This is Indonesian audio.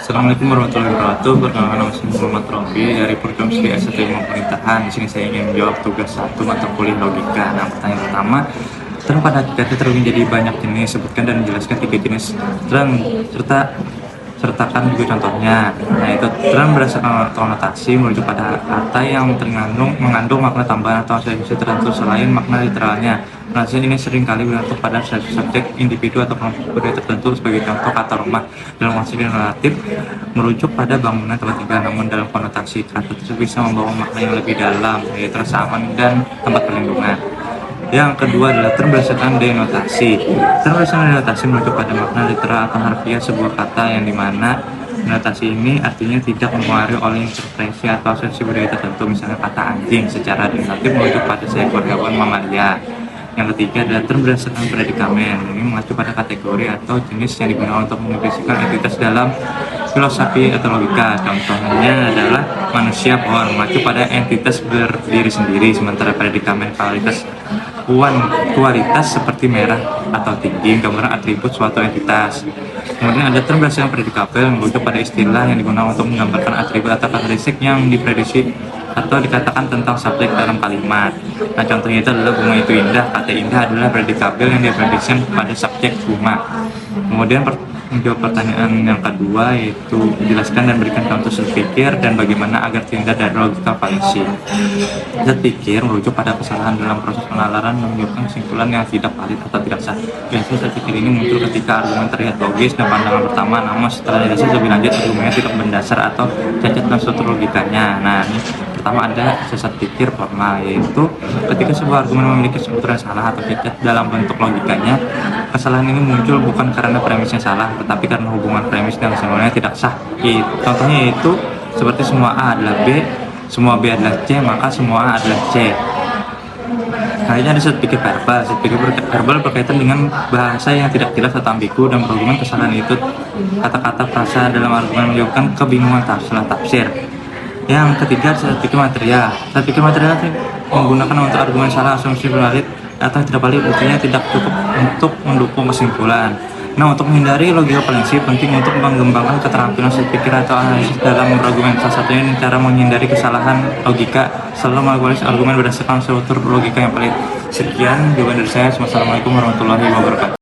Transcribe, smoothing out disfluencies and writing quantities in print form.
Assalamualaikum warahmatullahi wabarakatuh. Perkenalkan, nama saya Muhammad Rompi dari program studi S1 Ilmu Pemerintahan. Di sini saya ingin menjawab tugas 1 mata kuliah logika. Nah, pertanyaan pertama, terang pada hakikatnya terbagi menjadi banyak jenis. Sebutkan dan menjelaskan 3 jenis terang sertakan juga contohnya. Nah, itu terang berdasarkan konotasi merujuk pada kata yang mengandung makna tambahan atau asosiasi tertentu selain makna literalnya. Penjelasan ini seringkali bergantung pada subjek, individu, atau kelompok budaya tertentu. Sebagai contoh, kata rumah dalam konteks relatif merujuk pada bangunan tempat tinggal, namun dalam konotasi kata tersebut bisa membawa makna yang lebih dalam, yaitu rasa aman dan tempat perlindungan. Yang kedua adalah term berdasarkan denotasi. Term berdasarkan denotasi merujuk pada makna literal atau harfiah sebuah kata, yang dimana denotasi ini artinya tidak mempengaruhi oleh interpretasi atau asosiasi budaya tertentu. Misalnya kata anjing secara denotatif merujuk pada seekor hewan mamalia. Yang ketiga adalah term berdasarkan predikamen. Ini mengacu pada kategori atau jenis yang digunakan untuk mendefinisikan entitas dalam filosofi atau logika. Contohnya adalah manusia, pohon, mengacu pada entitas berdiri sendiri, sementara predikamen kualitas seperti merah atau tinggi, gambaran atribut suatu entitas. Kemudian ada term berdasarkan predikabel, merujuk pada istilah yang digunakan untuk menggambarkan atribut atau karakteristik yang diprediksi atau dikatakan tentang subjek dalam kalimat. Nah, contohnya itu adalah bunga itu indah. Kata indah adalah predikabel yang diprediksikan pada subjek bunga. Kemudian menjawab pertanyaan yang kedua, yaitu menjelaskan dan berikan contoh set pikir dan bagaimana agar terhindar dari logika fallacy. Set pikir merujuk pada kesalahan dalam proses penalaran dan menyebabkan kesimpulan yang tidak valid atau tidak sah. Biasanya set pikir ini muncul ketika argumen terlihat logis dan pandangan pertama, namun setelah didasar lebih lanjut argumennya tidak mendasar atau cacat dalam suatu logikanya. Nah, ini pertama ada sesat pikir formal, yaitu ketika sebuah argumen memiliki struktur yang salah atau cacat dalam bentuk logikanya. Kesalahan ini muncul bukan karena premisnya salah, tetapi karena hubungan premis dan kesimpulannya tidak sah. Contohnya yaitu seperti semua A adalah B, semua B adalah C, maka semua A adalah C. Akhirnya ada set pikir verbal. Set pikir verbal berkaitan dengan bahasa yang tidak jelas atau ambigu dan berhubungan kesalahan itu. Kata-kata frasa dalam argumen menyebabkan kebingungan salah tafsir. Yang ketiga, set pikir material. Set pikir material menggunakan untuk argumen salah asumsi valid atau tidak valid, buktinya tidak cukup untuk mendukung kesimpulan. Nah, untuk menghindari logika fallacy, penting untuk mengembangkan keterampilan set pikir atau analisis dalam berargumen. Salah satunya cara menghindari kesalahan logika, selalu menganalisis argumen berdasarkan struktur logika yang valid. Sekian jawaban dari saya. Wassalamualaikum warahmatullahi wabarakatuh.